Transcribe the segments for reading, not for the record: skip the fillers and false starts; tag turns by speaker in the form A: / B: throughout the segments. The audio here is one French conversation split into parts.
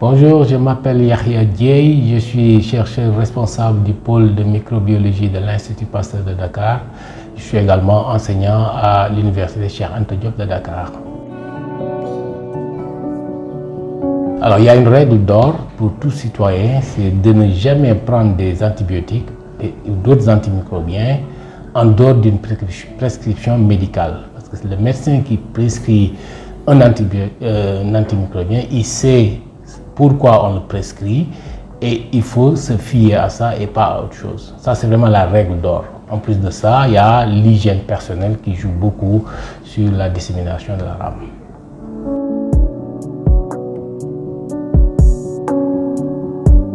A: Bonjour, je m'appelle Yahya Dieye, je suis chercheur responsable du pôle de microbiologie de l'Institut Pasteur de Dakar. Je suis également enseignant à l'Université Cheikh Anta Diop de Dakar. Alors, il y a une règle d'or pour tout citoyen, c'est de ne jamais prendre des antibiotiques ou d'autres antimicrobiens en dehors d'une prescription médicale. Parce que c'est le médecin qui prescrit un antimicrobien, il sait pourquoi on le prescrit et il faut se fier à ça et pas à autre chose. Ça, c'est vraiment la règle d'or. En plus de ça, il y a l'hygiène personnelle qui joue beaucoup sur la dissémination de la rame.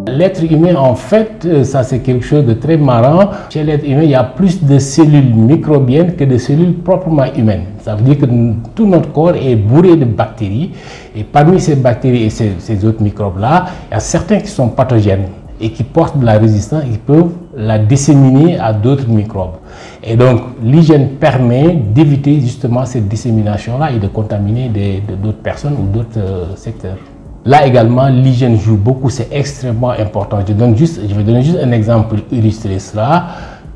A: L'être humain, en fait, ça c'est quelque chose de très marrant. Chez l'être humain, il y a plus de cellules microbiennes que de cellules proprement humaines. Ça veut dire que tout notre corps est bourré de bactéries. Et parmi ces bactéries et ces autres microbes-là, il y a certains qui sont pathogènes et qui portent de la résistance et qui peuvent la disséminer à d'autres microbes. Et donc, l'hygiène permet d'éviter justement cette dissémination-là et de contaminer d'autres personnes ou d'autres secteurs. Là également, l'hygiène joue beaucoup, c'est extrêmement important. Je vais donner juste un exemple pour illustrer cela.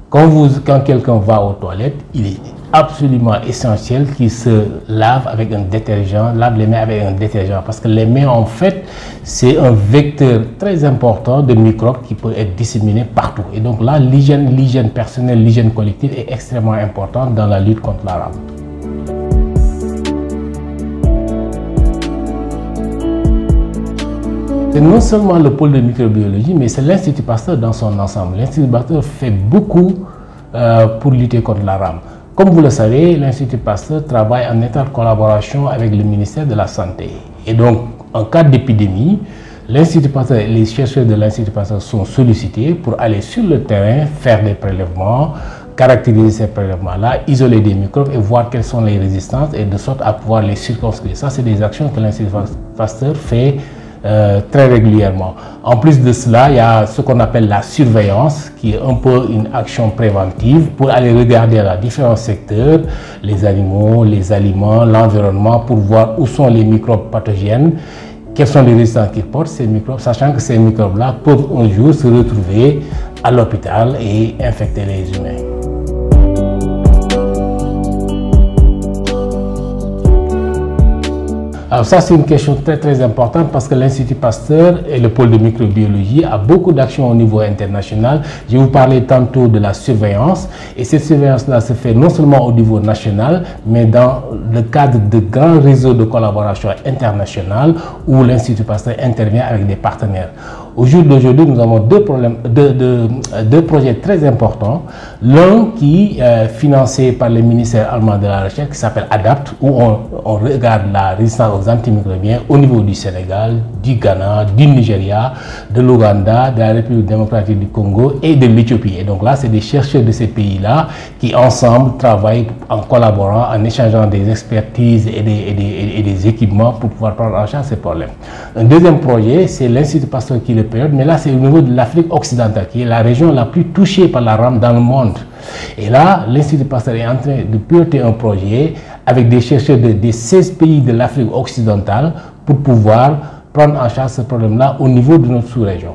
A: Quand quelqu'un va aux toilettes, il est absolument essentiel qu'il se lave avec un détergent, lave les mains avec un détergent. Parce que les mains, en fait, c'est un vecteur très important de microbes qui peut être disséminé partout. Et donc là, l'hygiène personnelle, l'hygiène collective est extrêmement importante dans la lutte contre la rame. C'est non seulement le pôle de microbiologie, mais c'est l'Institut Pasteur dans son ensemble. L'Institut Pasteur fait beaucoup pour lutter contre la rame. Comme vous le savez, l'Institut Pasteur travaille en étroite collaboration avec le ministère de la Santé. Et donc, en cas d'épidémie, l'Institut Pasteur et les chercheurs de l'Institut Pasteur sont sollicités pour aller sur le terrain, faire des prélèvements, caractériser ces prélèvements-là, isoler des microbes et voir quelles sont les résistances et de sorte à pouvoir les circonscrire. Ça, c'est des actions que l'Institut Pasteur fait très régulièrement. En plus de cela, il y a ce qu'on appelle la surveillance, qui est un peu une action préventive pour aller regarder dans différents secteurs, les animaux, les aliments, l'environnement, pour voir où sont les microbes pathogènes, quelles sont les résistances qu'ils portent, ces microbes, sachant que ces microbes-là peuvent un jour se retrouver à l'hôpital et infecter les humains. Alors ça, c'est une question très importante parce que l'Institut Pasteur et le pôle de microbiologie a beaucoup d'actions au niveau international. Je vais vous parler tantôt de la surveillance et cette surveillance-là se fait non seulement au niveau national, mais dans le cadre de grands réseaux de collaboration internationale où l'Institut Pasteur intervient avec des partenaires. Au jour d'aujourd'hui, nous avons deux projets très importants. L'un qui est financé par le ministère allemand de la Recherche qui s'appelle ADAPT, où on regarde la résistance aux antimicrobiens au niveau du Sénégal, du Ghana, du Nigeria, de l'Ouganda, de la République démocratique du Congo et de l'Éthiopie. Et donc là, c'est des chercheurs de ces pays-là qui ensemble travaillent en collaborant, en échangeant des expertises et des équipements pour pouvoir prendre en charge ces problèmes. Un deuxième projet, c'est l'Institut Pasteur qui le pilote, mais là c'est au niveau de l'Afrique occidentale, qui est la région la plus touchée par la rame dans le monde. Et là, l'Institut Pasteur est en train de piloter un projet avec des chercheurs des 16 pays de l'Afrique occidentale pour pouvoir prendre en charge ce problème-là au niveau de notre sous-région.